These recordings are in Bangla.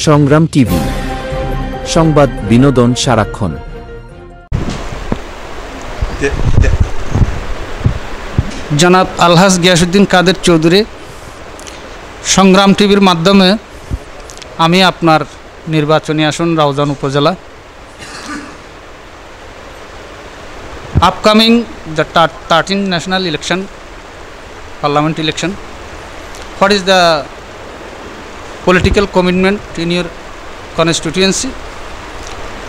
সংগ্রাম টিভি, সংবাদ বিনোদন সারাক্ষণ। জনাব আলহাজ গিয়াসউদ্দিন কাদের চৌধুরী, সংগ্রাম টিভির মাধ্যমে আমি আপনার নির্বাচনী আসন রাউজান উপজেলা, upcoming the 13th national election, parliament election, what is the political commitment in your constituency?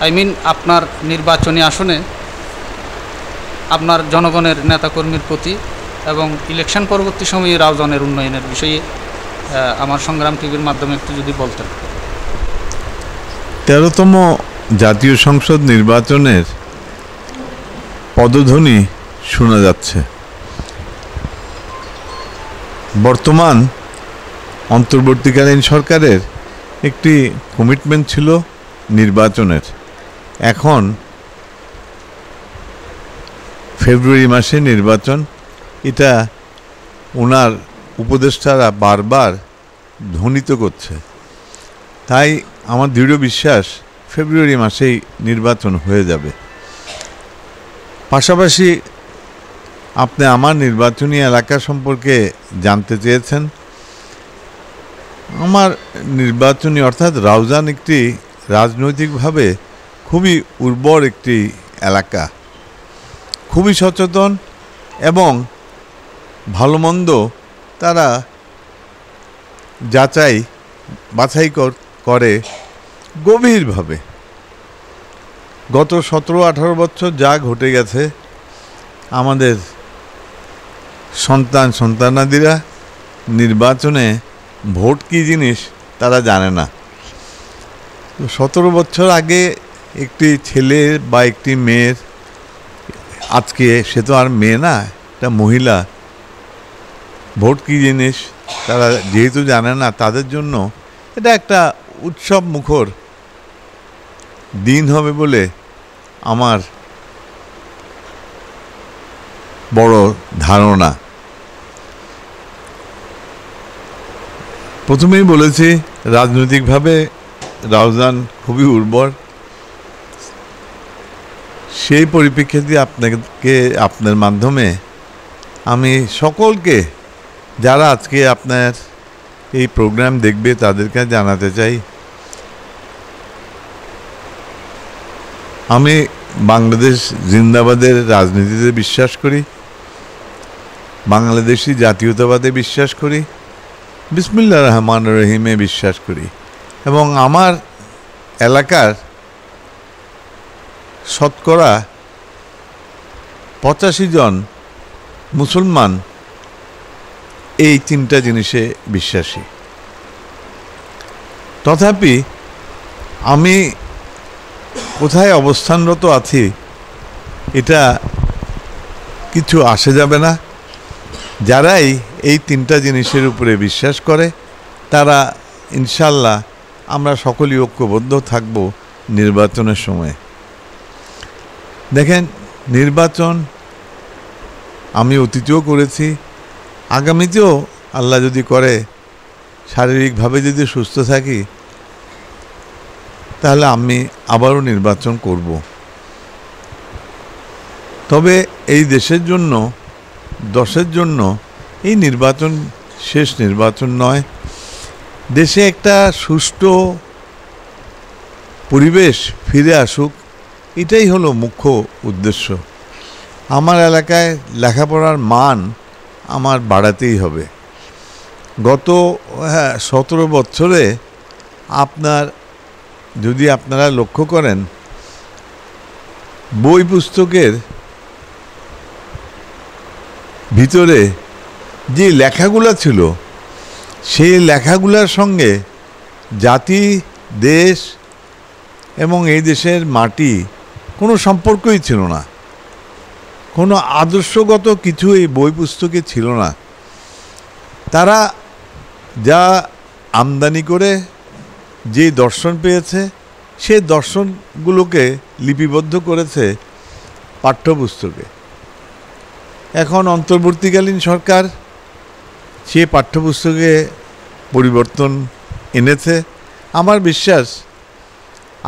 I mean আপনার নির্বাচনী আসনে আপনার জনগণের নেতাকর্মীর প্রতি এবং ইলেকশন পরবর্তী সময়ে রাউজানের উন্নয়নের বিষয়ে আমার সংগ্রাম টিভির মাধ্যমে একটু যদি বলতেন। 13তম জাতীয় সংসদ নির্বাচনের পদধ্বনি শোনা যাচ্ছে। বর্তমান অন্তর্বর্তীকালীন সরকারের একটি কমিটমেন্ট ছিল নির্বাচনের। এখন ফেব্রুয়ারি মাসে নির্বাচন, এটা ওনার উপদেষ্টারা বারবার ধ্বনিত করছে। তাই আমার দৃঢ় বিশ্বাস ফেব্রুয়ারি মাসেই নির্বাচন হয়ে যাবে। পাশাপাশি আপনি আমার নির্বাচনী এলাকা সম্পর্কে জানতে চেয়েছেন। আমার নির্বাচনী অর্থাৎ রাউজান একটি রাজনৈতিকভাবে খুবই উর্বর একটি এলাকা, খুবই সচেতন এবং ভালো মন্দ তারা বাছাই করে গভীরভাবে। গত 17-18 বছর যা ঘটে গেছে, আমাদের সন্তানাদিরা নির্বাচনে ভোট কী জিনিস তারা জানে না। 17 বছর আগে একটি ছেলে বা একটি মেয়ের, আজকে সে তো আর মেয়ে না, একটা মহিলা, ভোট কী জিনিস তারা যেহেতু জানে না, তাদের জন্য এটা একটা উৎসব মুখর দিন হবে বলে আমার বড় ধারণা। প্রথমেই বলেছি রাজনৈতিকভাবে রাউজান খুবই উর্বর। সেই পরিপ্রেক্ষিতে আপনার মাধ্যমে আমি সকলকে, যারা আজকে আপনার এই প্রোগ্রাম দেখবে, তাদেরকে জানাতে চাই, আমি বাংলাদেশ জিন্দাবাদের রাজনীতিতে বিশ্বাস করি, বাংলাদেশি জাতীয়তাবাদে বিশ্বাস করি, বিসমিল্লাহির রহমানির রহিমে বিশ্বাস করি এবং আমার এলাকার শতকরা 85 জন মুসলমান এই 3টা জিনিসে বিশ্বাসী। তথাপি আমি কোথায় অবস্থানরত আছি এটা কিছু আসে যাবে না। যারাই এই 3টা জিনিসের উপরে বিশ্বাস করে তারা ইনশাল্লাহ আমরা সকলেই ঐক্যবদ্ধ থাকব নির্বাচনের সময়। দেখেন, নির্বাচন আমি অতীতেও করেছি, আগামীতেও আল্লাহ যদি করে, শারীরিকভাবে যদি সুস্থ থাকি, তাহলে আমি আবারও নির্বাচন করব। তবে এই দেশের জন্য, দশের জন্য এই নির্বাচন শেষ নির্বাচন নয়। দেশে একটা সুষ্ঠু পরিবেশ ফিরে আসুক, এটাই হলো মুখ্য উদ্দেশ্য। আমার এলাকায় লেখাপড়ার মান আমার বাড়াতেই হবে। গত 17 বছরে যদি আপনারা লক্ষ্য করেন, বই পুস্তকের ভিতরে যে লেখাগুলো ছিল, সেই লেখাগুলোর সঙ্গে জাতি, দেশ এবং এই দেশের মাটি কোনো সম্পর্কই ছিল না। কোনো আদর্শগত কিছু এই বই পুস্তকে ছিল না। তারা যা আমদানি করে যে দর্শন পেয়েছে, সেই দর্শনগুলোকে লিপিবদ্ধ করেছে পাঠ্যপুস্তকে। এখন অন্তর্বর্তীকালীন সরকার সে পাঠ্যপুস্তকে পরিবর্তন এনেছে। আমার বিশ্বাস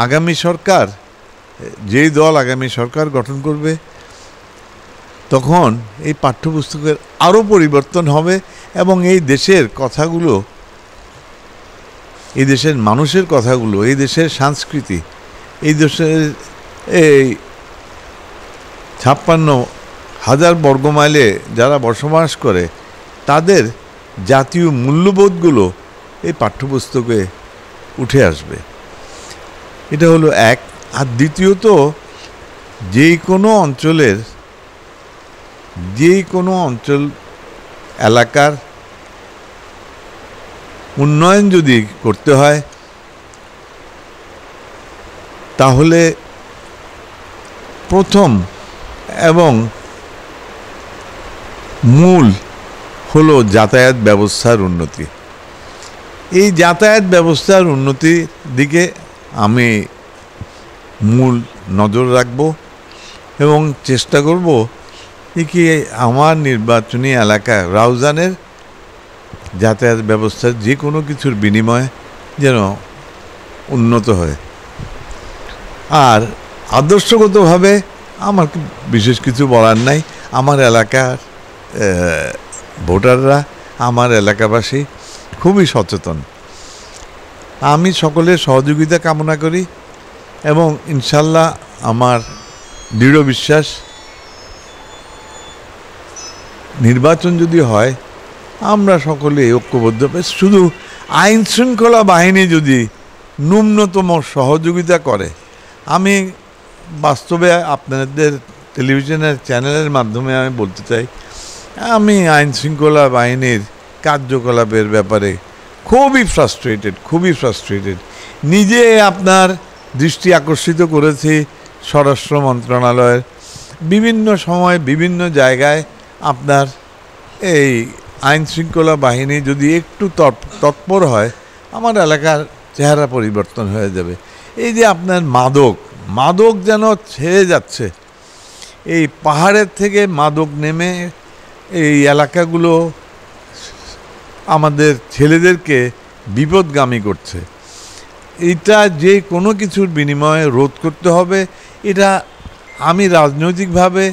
আগামী সরকার, যেই দল আগামী সরকার গঠন করবে, তখন এই পাঠ্যপুস্তকের আরও পরিবর্তন হবে এবং এই দেশের কথাগুলো, এই দেশের মানুষের কথাগুলো, এই দেশের সংস্কৃতি, এই দেশের এই 56,000 বর্গমাইলে যারা বসবাস করে তাদের জাতীয় মূল্যবোধগুলো এই পাঠ্যপুস্তকে উঠে আসবে। এটা হলো এক। আর দ্বিতীয়ত, যেই কোনো অঞ্চল এলাকার উন্নয়ন যদি করতে হয়, তাহলে প্রথম এবং মূল হলো যাতায়াত ব্যবস্থার উন্নতি। এই যাতায়াত ব্যবস্থার উন্নতির দিকে আমি মূল নজর রাখব এবং চেষ্টা করব কি আমার নির্বাচনী এলাকা রাউজানের যাতায়াত ব্যবস্থার যে কোনো কিছুর বিনিময়ে যেন উন্নত হয়। আর আদর্শগতভাবে আমার বিশেষ কিছু বলার নাই। আমার এলাকার ভোটাররা, আমার এলাকাবাসী খুবই সচেতন। আমি সকলের সহযোগিতা কামনা করি এবং ইনশাল্লাহ আমার দৃঢ় বিশ্বাস, নির্বাচন যদি হয় আমরা সকলে ঐক্যবদ্ধ। শুধু আইন শৃঙ্খলা বাহিনী যদি ন্যূনতম সহযোগিতা করে, আমি বাস্তবে আপনাদের টেলিভিশনের চ্যানেলের মাধ্যমে আমি বলতে চাই, আমি আইন শৃঙ্খলা বাহিনীর কার্যকলাপের ব্যাপারে খুবই ফ্রাস্ট্রেটেড। নিজে আপনার দৃষ্টি আকর্ষিত করেছি স্বরাষ্ট্র মন্ত্রণালয়ের বিভিন্ন সময় বিভিন্ন জায়গায় আপনার এই আইন শৃঙ্খলা বাহিনী যদি একটু তৎপর হয়, আমার এলাকার চেহারা পরিবর্তন হয়ে যাবে। এই যে আপনার মাদক যেন ছেড়ে যাচ্ছে, এই পাহাড়ের থেকে মাদক নেমে এই এলাকাগুলো আমাদের ছেলেদেরকে বিপদগামী করছে। এটা যে কোনো কিছুর বিনিময়ে রোধ করতে হবে। এটা আমি রাজনৈতিকভাবে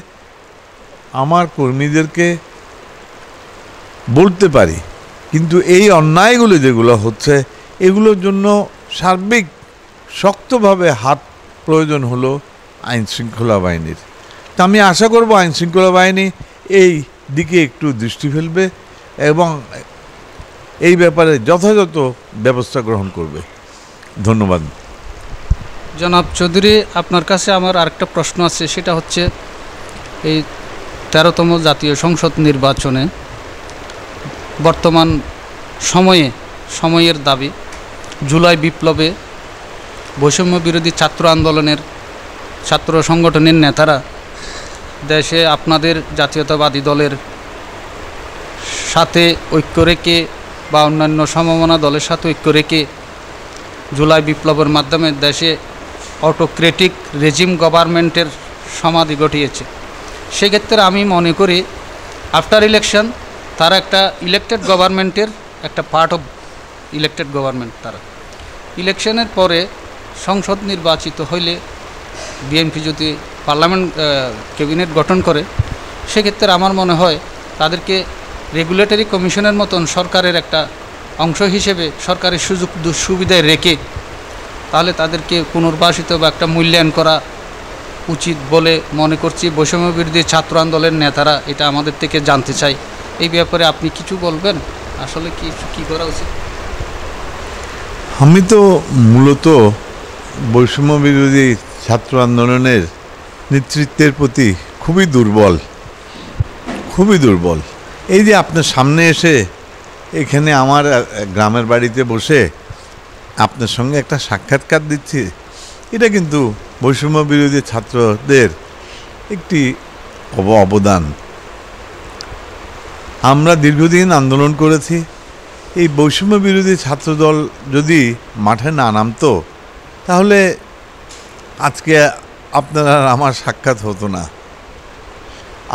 আমার কর্মীদেরকে বলতে পারি, কিন্তু এই অন্যায়গুলো যেগুলো হচ্ছে এগুলোর জন্য সার্বিক শক্তভাবে হাত প্রয়োজন হলো আইন শৃঙ্খলা বাহিনীর। তা আমি আশা করব আইন শৃঙ্খলা বাহিনী এই দিকে একটু দৃষ্টি ফেলবে এবং এই ব্যাপারে যথাযথ ব্যবস্থা গ্রহণ করবে। ধন্যবাদ। জনাব চৌধুরী, আপনার কাছে আমার আরেকটা প্রশ্ন আছে, সেটা হচ্ছে এই 13তম জাতীয় সংসদ নির্বাচনে বর্তমান সময়ের দাবি, জুলাই বিপ্লবে বৈষম্য বিরোধী ছাত্র আন্দোলনের ছাত্র সংগঠনের নেতারা দেশে আপনাদের জাতীয়তাবাদী দলের সাথে ঐক্য রেখে বা অন্যান্য সমমনা দলের সাথে ঐক্য রেখে জুলাই বিপ্লবের মাধ্যমে দেশে অটোক্রেটিক রেজিম গভর্নমেন্টের সমাধি ঘটিয়েছে। সেক্ষেত্রে আমি মনে করি আফটার ইলেকশন তারা একটা ইলেকটেড গভর্নমেন্টের একটা পার্ট অফ ইলেকটেড গভর্নমেন্ট। তারা ইলেকশনের পরে সংসদ নির্বাচিত হইলে বিএনপি যদি পার্লামেন্ট ক্যাবিনেট গঠন করে, সেক্ষেত্রে আমার মনে হয় তাদেরকে রেগুলেটরি কমিশনের মতন সরকারের একটা অংশ হিসেবে সরকারের সুযোগ সুবিধায় রেখে তাহলে তাদেরকে পুনর্বাসিত বা একটা মূল্যায়ন করা উচিত বলে মনে করছি। বৈষম্য বিরোধী ছাত্র আন্দোলনের নেতারা এটা আমাদের থেকে জানতে চাই। এই ব্যাপারে আপনি কিছু বলবেন, আসলে কি করা উচিত? আমি তো মূলত বৈষম্য বিরোধী ছাত্র আন্দোলনের নেতৃত্বের প্রতি খুবই দুর্বল। এই যে আপনার সামনে এসে এখানে আমার গ্রামের বাড়িতে বসে আপনার সঙ্গে একটা সাক্ষাৎকার দিচ্ছি, এটা কিন্তু বৈষম্য বিরোধী ছাত্রদের একটি অবদান। আমরা দীর্ঘদিন আন্দোলন করেছি। এই বৈষম্য বিরোধী ছাত্রদল যদি মাঠে না নামতো তাহলে আজকে আপনার আমার সাক্ষাৎ হতো না,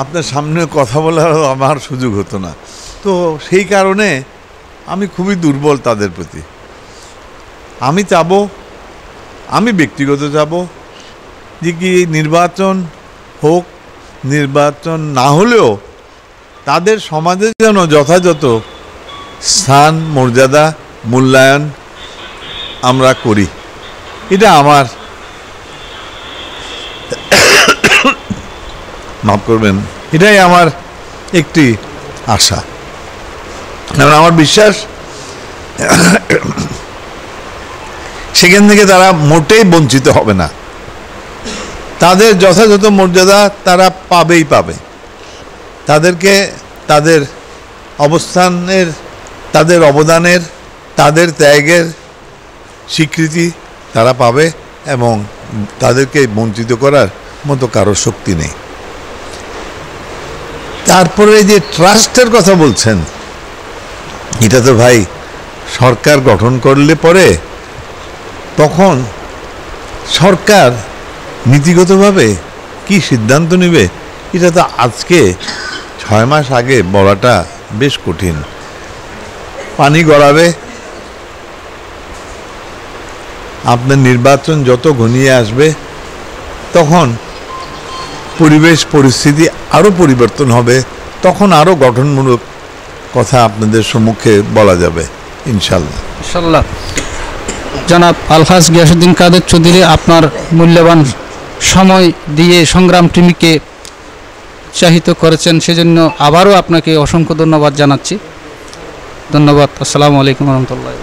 আপনার সামনে কথা বলার আমার সুযোগ হতো না। তো সেই কারণে আমি খুবই দুর্বল তাদের প্রতি। আমি চাবো, আমি ব্যক্তিগত চাবো যে কি নির্বাচন হোক, নির্বাচন না হলেও তাদের সমাজে যেন যথাযথ স্থান, মর্যাদা, মূল্যায়ন আমরা করি। এটা আমার, মাফ করবেন, এটাই আমার একটি আশা। কারণ আমার বিশ্বাস সেখান থেকে তারা মোটেই বঞ্চিত হবে না। তাদের যথাযথ মর্যাদা তারা পাবেই পাবে। তাদেরকে তাদের অবস্থানের, তাদের অবদানের, তাদের ত্যাগের স্বীকৃতি তারা পাবে এবং তাদেরকে বঞ্চিত করার মতো কারো শক্তি নেই। তারপরে যে ট্রাস্টের কথা বলছেন, এটা তো ভাই সরকার গঠন করলে পরে তখন সরকার নীতিগতভাবে কি সিদ্ধান্ত নেবে এটা তো আজকে 6 মাস আগে বলাটা বেশ কঠিন। পানি গড়াবে, আপনার নির্বাচন যত ঘনিয়ে আসবে তখন পরিবেশ পরিস্থিতি আরও পরিবর্তন হবে, তখন আরও গঠনমূলক কথা আপনাদের সম্মুখে বলা যাবে ইনশাল্লাহ। ইনশাল্লাহ। জনাব আলহাজ গিয়াসউদ্দিন কাদের চৌধুরী, আপনার মূল্যবান সময় দিয়ে সংগ্রাম টিভিকে উৎসাহিত করেছেন, সেজন্য আবারও আপনাকে অসংখ্য ধন্যবাদ জানাচ্ছি। ধন্যবাদ। আসসালামু আলাইকুম রহমতুল্লাহ।